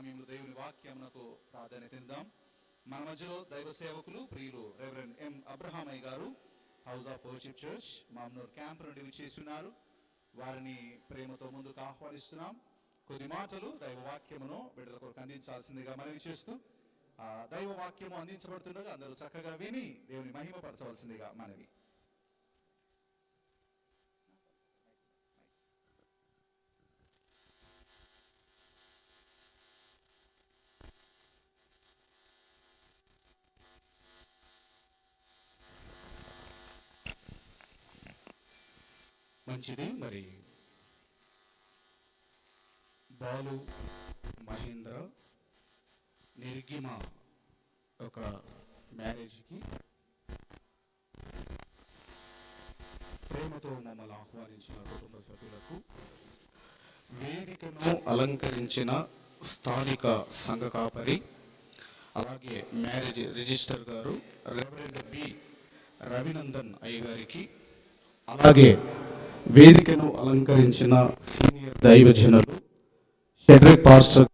సమయంలో దేవుని వాక్యమునకు ప్రాధాన్యత ఇద్దాం. మన మధ్యలో దైవ సేవకులు ప్రియులు రెవరెండ్ ఎం అబ్రహామయ్య గారు house of worship church Mamnoor camp నుండి విచ్చేస్తున్నారు. వారిని ప్రేమతో ముందుకు ఆహ్వానిస్తున్నాం. కొద్ది మాటలు దైవ వాక్యమును బిడ్డల కొరకు అందించాల్సిందిగా మనవి చేస్తూ దైవ వాక్యము అందించబడుతుండగా అందరూ చక్కగా విని దేవుని మహిమపరచవలసిందిగా మనవి. మంచిది. మరి బాలు మహేంద్ర నిర్గిమ ఒక మ్యారేజ్కి ప్రేమతో మమ్మల్ని ఆహ్వానించిన కుటుంబ సభ్యులకు, వేదికను అలంకరించిన స్థానిక సంఘ కాపరి, అలాగే మ్యారేజ్ రిజిస్టర్ గారు రెవరెండ్ బి రవినందన్ అయ్య గారికి, అలాగే వేదికను అలంకరించిన సీనియర్ దైవజనులు షెడ్రిక్ పాస్టర్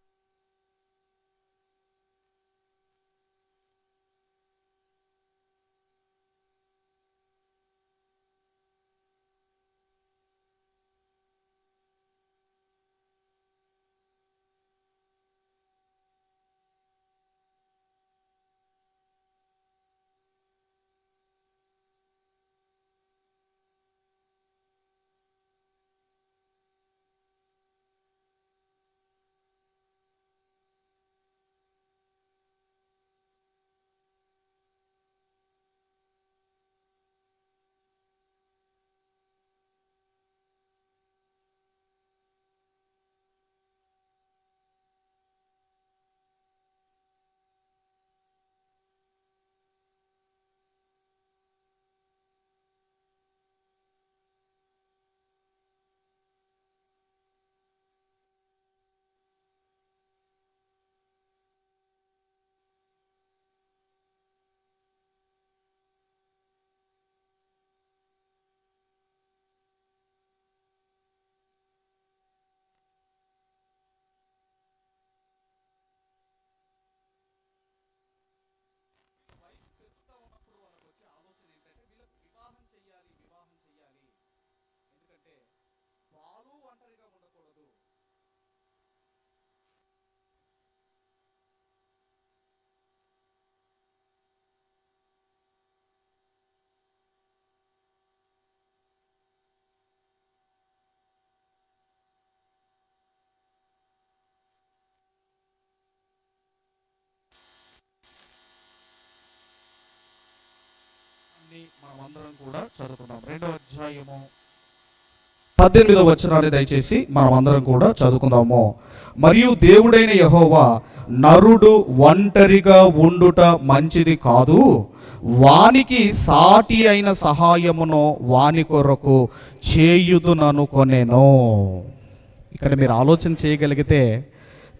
మనమందరం కూడా చదువుకుందాం. 2వ అధ్యాయము 18వ వచనాన్ని దయచేసి మనమందరం కూడా చదువుకుందాము. మరియు దేవుడైన యెహోవా, నరుడు ఒంటరిగా ఉండుట మంచిది కాదు, వానికి సాటి అయిన సహాయమును వాని కొరకు చేయుదుననుకొనెను. ఇక్కడ మీరు ఆలోచన చేయగలిగితే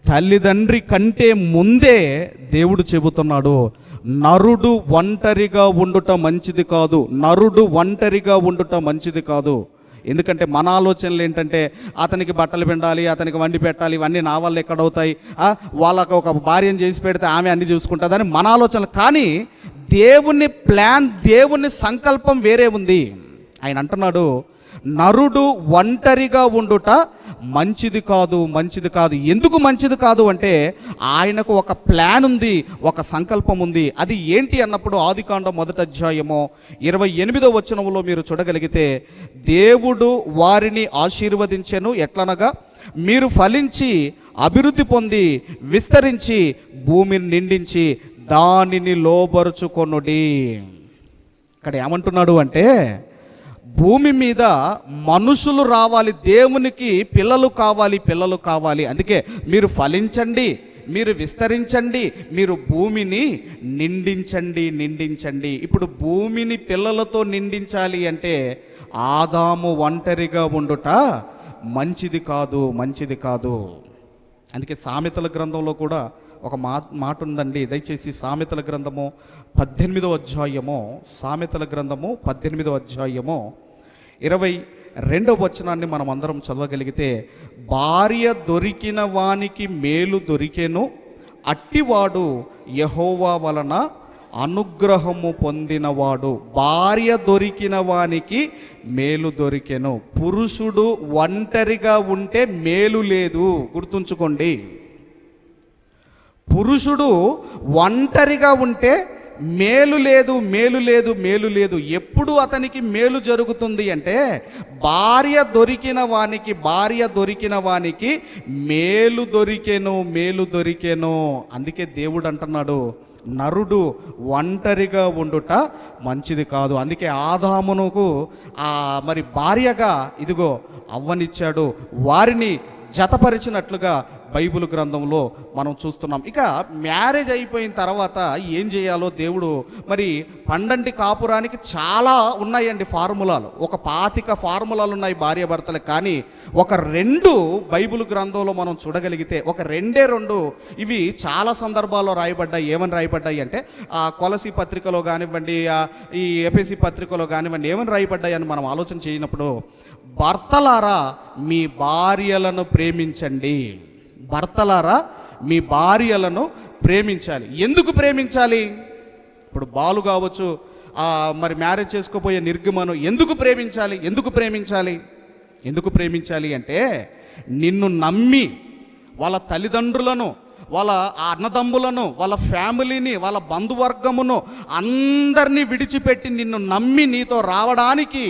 తల్లిదండ్రి కంటే ముందే దేవుడు చెబుతున్నాడు, నరుడు ఒంటరిగా ఉండుట మంచిది కాదు, నరుడు ఒంటరిగా ఉండుట మంచిది కాదు. ఎందుకంటే మన ఆలోచనలు ఏంటంటే అతనికి బట్టలు పిండాలి, అతనికి వండి పెట్టాలి, ఇవన్నీ నా వల్ల ఎక్కడవుతాయి, వాళ్ళకు ఒక భార్యను చేసి పెడితే ఆమె అన్ని చూసుకుంటుందని మన ఆలోచనలు. కానీ దేవుని ప్లాన్, దేవుని సంకల్పం వేరే ఉంది. ఆయన అంటున్నాడు, నరుడు ఒంటరిగా ఉండుట మంచిది కాదు, మంచిది కాదు. ఎందుకు మంచిది కాదు అంటే ఆయనకు ఒక ప్లాన్ ఉంది, ఒక సంకల్పం ఉంది. అది ఏంటి అన్నప్పుడు ఆదికాండం 1వ అధ్యాయము 28వ వచనంలో మీరు చూడగలిగితే, దేవుడు వారిని ఆశీర్వదించెను, ఎట్లనగా మీరు ఫలించి అభివృద్ధి పొంది విస్తరించి భూమిని నిండించి దానిని లోబరుచుకొనుడి. ఇక్కడ ఏమంటున్నాడు అంటే భూమి మీద మనుషులు రావాలి, దేవునికి పిల్లలు కావాలి, పిల్లలు కావాలి. అందుకే మీరు ఫలించండి, మీరు విస్తరించండి, మీరు భూమిని నిండించండి, నిండించండి. ఇప్పుడు భూమిని పిల్లలతో నిండించాలి అంటే ఆదాము ఒంటరిగా ఉండుట మంచిది కాదు, మంచిది కాదు. అందుకే సామెతల గ్రంథంలో కూడా ఒక మాట ఉందండి. దయచేసి సామెతల గ్రంథము 18వ అధ్యాయము, సామెతల గ్రంథము 18వ అధ్యాయము 2వ వచనాన్ని మనం అందరం చదవగలిగితే, భార్య దొరికిన వానికి మేలు దొరికెను, అట్టివాడు యెహోవా వలన అనుగ్రహము పొందినవాడు. భార్య దొరికిన వానికి మేలు దొరికెను. పురుషుడు ఒంటరిగా ఉంటే మేలు లేదు, గుర్తుంచుకోండి. పురుషుడు ఒంటరిగా ఉంటే మేలు లేదు, మేలు లేదు, మేలు లేదు. ఎప్పుడు అతనికి మేలు జరుగుతుంది అంటే, భార్య దొరికిన వానికి మేలు దొరికెను, మేలు దొరికెను. అందుకే దేవుడు అంటున్నాడు, నరుడు ఒంటరిగా ఉండుట మంచిది కాదు. అందుకే ఆదామునకు మరి భార్యగా ఇదిగో అవ్వనిచ్చాడు, వారిని జతపరిచినట్లుగా బైబిల్ గ్రంథంలో మనం చూస్తున్నాం. ఇక మ్యారేజ్ అయిపోయిన తర్వాత ఏం చేయాలో దేవుడు మరి పండంటి కాపురానికి చాలా ఉన్నాయండి ఫార్ములాలు. ఒక 25 ఫార్ములాలు ఉన్నాయి భార్యాభర్తలకు. కానీ ఒక 2 బైబిల్ గ్రంథంలో మనం చూడగలిగితే, ఒక 2 ఇవి చాలా సందర్భాల్లో రాయబడ్డాయి. ఏమని రాయబడ్డాయి అంటే, కొలసి పత్రికలో కానివ్వండి, ఈ ఎఫెసీ పత్రికలో కానివ్వండి, ఏమని రాయబడ్డాయి అని మనం ఆలోచన చేయనప్పుడు, భర్తలారా మీ భార్యలను ప్రేమించండి. భర్తలారా మీ భార్యలను ప్రేమించాలి. ఎందుకు ప్రేమించాలి? ఇప్పుడు బాలు కావచ్చు, మరి మ్యారేజ్ చేసుకోబోయే నిర్గమను ఎందుకు ప్రేమించాలి? ఎందుకు ప్రేమించాలి అంటే, నిన్ను నమ్మి వాళ్ళ తల్లిదండ్రులను, వాళ్ళ అన్నదమ్ములను, వాళ్ళ ఫ్యామిలీని, వాళ్ళ బంధువర్గమును అందరినీ విడిచిపెట్టి నిన్ను నమ్మి నీతో రావడానికి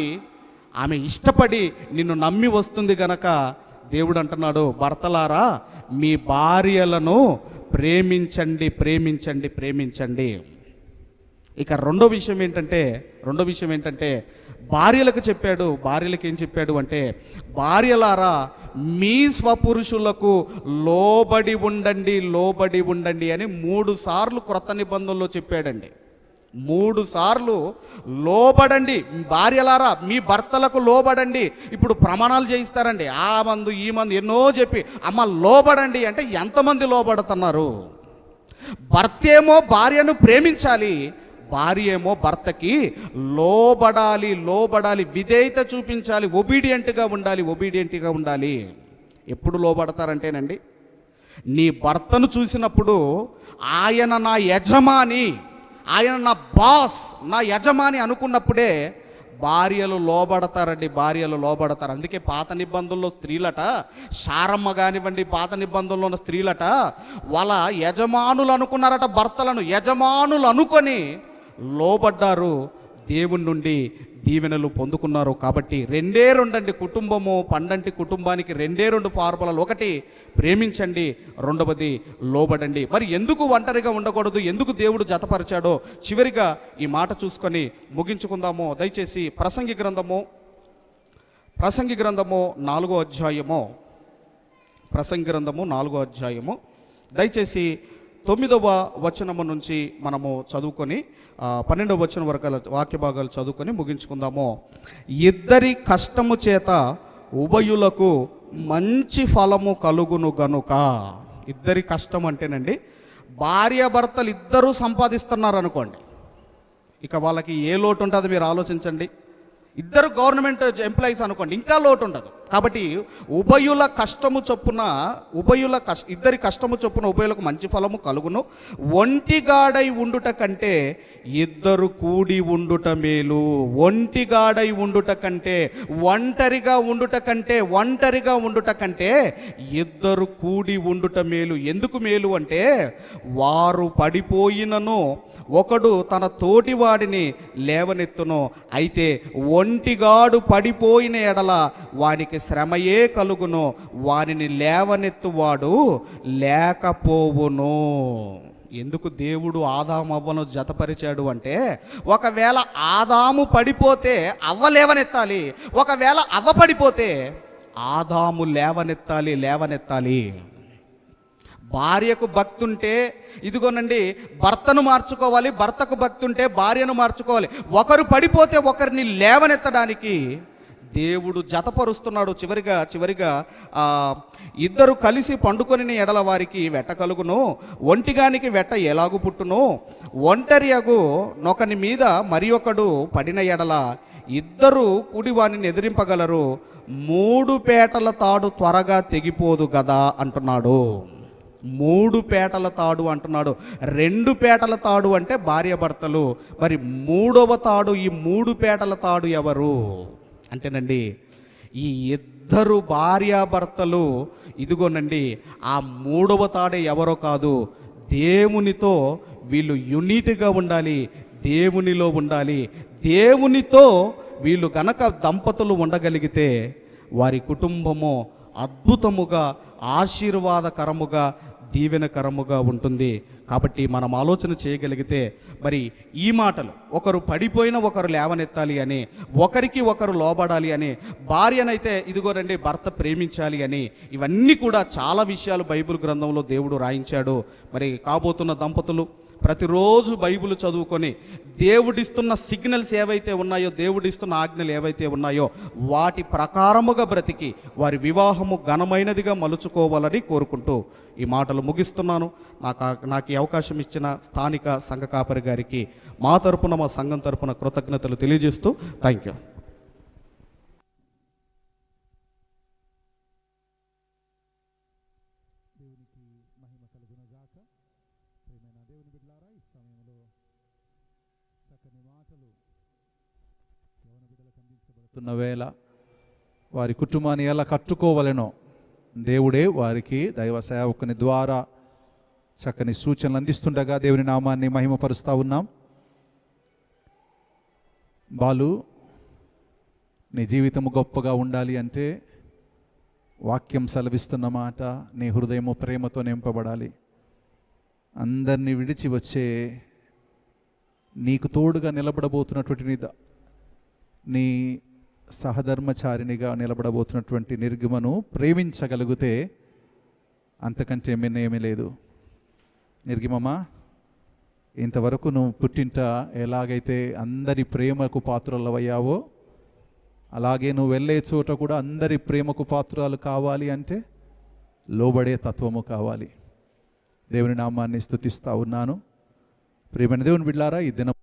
ఆమె ఇష్టపడి నిన్ను నమ్మి వస్తుంది గనక దేవుడు అంటున్నాడు, భర్తలారా మీ భార్యలను ప్రేమించండి, ప్రేమించండి, ప్రేమించండి. ఇక రెండో విషయం ఏంటంటే భార్యలకు చెప్పాడు. భార్యలకు ఏం చెప్పాడు అంటే, భార్యలారా మీ స్వపురుషులకు లోబడి ఉండండి అని 3 సార్లు క్రొత్త నిబంధనలో చెప్పాడండి. 3 సార్లు లోబడండి. భార్యలారా మీ భర్తలకు లోబడండి. ఇప్పుడు ప్రమాణాలు చేయిస్తారండి, ఆ మందు ఈ మందు ఎన్నో చెప్పి, అమ్మ లోబడండి అంటే ఎంతమంది లోబడుతున్నారు? భర్త ఏమో భార్యను ప్రేమించాలి, భార్య ఏమో భర్తకి లోబడాలి, విధేయత చూపించాలి, ఒబీడియంట్గా ఉండాలి. ఎప్పుడు లోబడతారంటేనండి, నీ భర్తను చూసినప్పుడు ఆయన నా యజమాని, ఆయన నా బాస్, నా యజమాని అనుకున్నప్పుడే భార్యలు లోబడతారు. అందుకే పాత నిబంధనలో స్త్రీలట, శారమ్మ కానివ్వండి, పాత నిబంధనలో ఉన్న స్త్రీలట వాళ్ళ యజమానులు అనుకున్నారట, భర్తలను యజమానులు అనుకొని లోబడ్డారు, దేవుని నుండి దీవెనలు పొందుకున్నారు. కాబట్టి 2 అండి కుటుంబము, పండంటి కుటుంబానికి 2 ఫార్ములాలు. ఒకటి ప్రేమించండి, 2వది లోబడండి. మరి ఎందుకు ఒంటరిగా ఉండకూడదు, ఎందుకు దేవుడు జతపరిచాడో చివరిగా ఈ మాట చూసుకొని ముగించుకుందాము. దయచేసి ప్రసంగి గ్రంథము 4వ అధ్యాయము, ప్రసంగి గ్రంథము 4వ అధ్యాయము దయచేసి 9వ వచనము నుంచి మనము చదువుకొని 12వ వచనం వరకు వాక్య భాగాలు చదువుకొని ముగించుకుందాము. ఇద్దరి కష్టము చేత ఉభయులకు మంచి ఫలము కలుగును గనుక. ఇద్దరి కష్టం అంటేనండి, భార్యాభర్తలు ఇద్దరూ సంపాదిస్తున్నారు అనుకోండి, ఇక వాళ్ళకి ఏ లోటు ఉంటుందో మీరు ఆలోచించండి. ఇద్దరు గవర్నమెంట్ ఎంప్లాయీస్ అనుకోండి, ఇంకా లోటు ఉండదు. కాబట్టి ఇద్దరి కష్టము చొప్పున ఉభయులకు మంచి ఫలము కలుగును. ఒంటిగాడై ఉండుట కంటే ఇద్దరు కూడి ఉండుట మేలు. ఒంటిగాడై ఉండుట కంటే, ఒంటరిగా ఉండుట కంటే ఇద్దరు కూడి ఉండుట మేలు. ఎందుకు మేలు అంటే, వారు పడిపోయినను ఒకడు తన తోటివాడిని లేవనెత్తును. అయితే ఒంటిగాడు పడిపోయిన ఎడల వానికి శ్రమయే కలుగును, వానిని లేవనెత్తువాడు లేకపోవును. ఎందుకు దేవుడు ఆదాము అవ్వను జతపరిచాడు అంటే, ఒకవేళ ఆదాము పడిపోతే అవ్వ లేవనెత్తాలి, ఒకవేళ అవ్వ పడిపోతే ఆదాము లేవనెత్తాలి. భార్యకు భక్తి ఉంటే ఇదిగోనండి భర్తను మార్చుకోవాలి, భర్తకు భక్తి ఉంటే భార్యను మార్చుకోవాలి. ఒకరు పడిపోతే ఒకరిని లేవనెత్తడానికి దేవుడు జతపరుస్తున్నాడు. చివరిగా ఇద్దరు కలిసి పండుకొని ఎడల వారికి వెట్ట కలుగును, ఒంటిగానికి వెట్ట ఎలాగు పుట్టును. ఒంటరియగు నొకని మీద మరి ఒకడు పడిన ఎడల ఇద్దరు కూడి వానిని ఎదిరింపగలరు, 3 పేటల తాడు త్వరగా తెగిపోదు కదా అంటున్నాడు. 3 పేటల తాడు అంటున్నాడు. 2 పేటల తాడు అంటే భార్యాభర్తలు, మరి 3వ తాడు, ఈ 3 పేటల తాడు ఎవరు అంటేనండి, ఈ ఇద్దరు భార్యాభర్తలు ఇదిగోనండి, ఆ 3వ తాడే ఎవరో కాదు, దేవునితో వీళ్ళు యూనిట్గా ఉండాలి, దేవునిలో ఉండాలి. దేవునితో వీళ్ళు గనక దంపతులు ఉండగలిగితే వారి కుటుంబము అద్భుతముగా, ఆశీర్వాదకరముగా, దీవెనకరముగా ఉంటుంది. కాబట్టి మనం ఆలోచన చేయగలిగితే మరి ఈ మాటలు, ఒకరు పడిపోయిన ఒకరు లేవనెత్తాలి అని, ఒకరికి ఒకరు లోబడాలి అని, భార్యనైతే ఇదిగోనండి భర్త ప్రేమించాలి అని, ఇవన్నీ కూడా చాలా విషయాలు బైబిల్ గ్రంథంలో దేవుడు రాయించాడు. మరి కాబోతున్న దంపతులు ప్రతిరోజు బైబిల్ చదువుకొని దేవుడిస్తున్న సిగ్నల్స్ ఏవైతే ఉన్నాయో, దేవుడిస్తున్న ఆజ్ఞలు ఏవైతే ఉన్నాయో వాటి ప్రకారముగా బ్రతికి వారి వివాహము ఘనమైనదిగా మలుచుకోవాలని కోరుకుంటూ ఈ మాటలు ముగిస్తున్నాను. నాకు ఈ అవకాశం ఇచ్చిన స్థానిక సంఘ కాపరి గారికి మా తరపున, మా సంఘం తరపున కృతజ్ఞతలు తెలియజేస్తూ థ్యాంక్ యూ. దేవుని బిడ్డలారా, ఈ సమయంలో చక్కని మాటలు యవన బిడ్డలకు అందించబడుతున్న వేళ వారి కుటుంబాన్ని ఎలా కట్టుకోవాలనో దేవుడే వారికి దైవ సేవకుని ద్వారా చక్కని సూచనలు అందిస్తుండగా దేవుని నామాన్ని మహిమపరుస్తూ ఉన్నాం. బాలు, నీ జీవితము గొప్పగా ఉండాలి అంటే వాక్యం సెలవిస్తున్న మాట, నీ హృదయము ప్రేమతో నింపబడాలి. అందరినీ విడిచి వచ్చే నీకు తోడుగా నిలబడబోతున్నటువంటి నీ సహధర్మచారినిగా నిలబడబోతున్నటువంటి నిర్గమను ప్రేమించగలిగితే అంతకంటే మిన్నేమీ లేదు. నిర్గమమ్మా, ఇంతవరకు నువ్వు పుట్టింట ఎలాగైతే అందరి ప్రేమకు పాత్రలవయ్యావో అలాగే నువ్వు వెళ్ళే చోట కూడా అందరి ప్రేమకు పాత్రలు కావాలి అంటే లోబడే తత్వము కావాలి. దేవుని నామాన్ని స్తుతిస్తా ఉన్నాను. ప్రియమైన దేవుని బిడ్డలారా, ఈ దినం